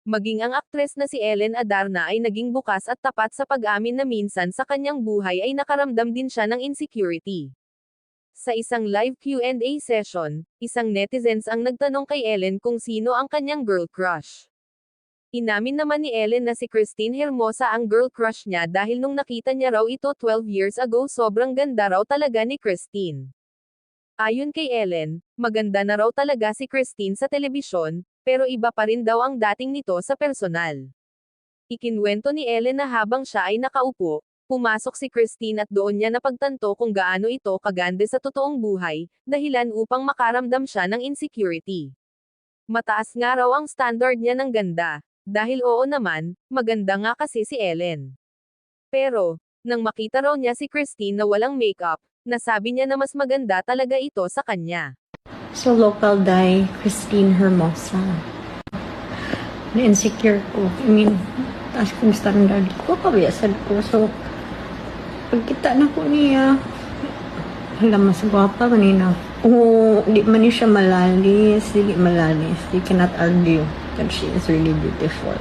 Maging ang aktres na si Ellen Adarna ay naging bukas at tapat sa pag-amin na minsan sa kanyang buhay ay nakaramdam din siya ng insecurity. Sa isang live Q&A session, isang netizens ang nagtanong kay Ellen kung sino ang kanyang girl crush. Inamin naman ni Ellen na si Christine Hermosa ang girl crush niya dahil nung nakita niya raw ito 12 years ago sobrang ganda raw talaga ni Christine. Ayon kay Ellen, maganda na raw talaga si Christine sa telebisyon, pero iba pa rin daw ang dating nito sa personal. Ikinwento ni Ellen na habang siya ay nakaupo, pumasok si Christine at doon niya napagtanto kung gaano ito kaganda sa totoong buhay, dahilan upang makaramdam siya ng insecurity. Mataas nga raw ang standard niya ng ganda, dahil oo naman, maganda nga kasi si Ellen. Pero, nang makita raw niya si Christine na walang makeup, nasabi niya na mas maganda talaga ito sa kanya. So, local dye, Christine Hermosa. Na-insecure ko. I mean, taas kong standard ko, kabiyasan ko. So, pagkita na ko niya, hala, mas gwapa kanina. Oo, di man niya siya malalis, di malalis. You cannot argue that she is really beautiful.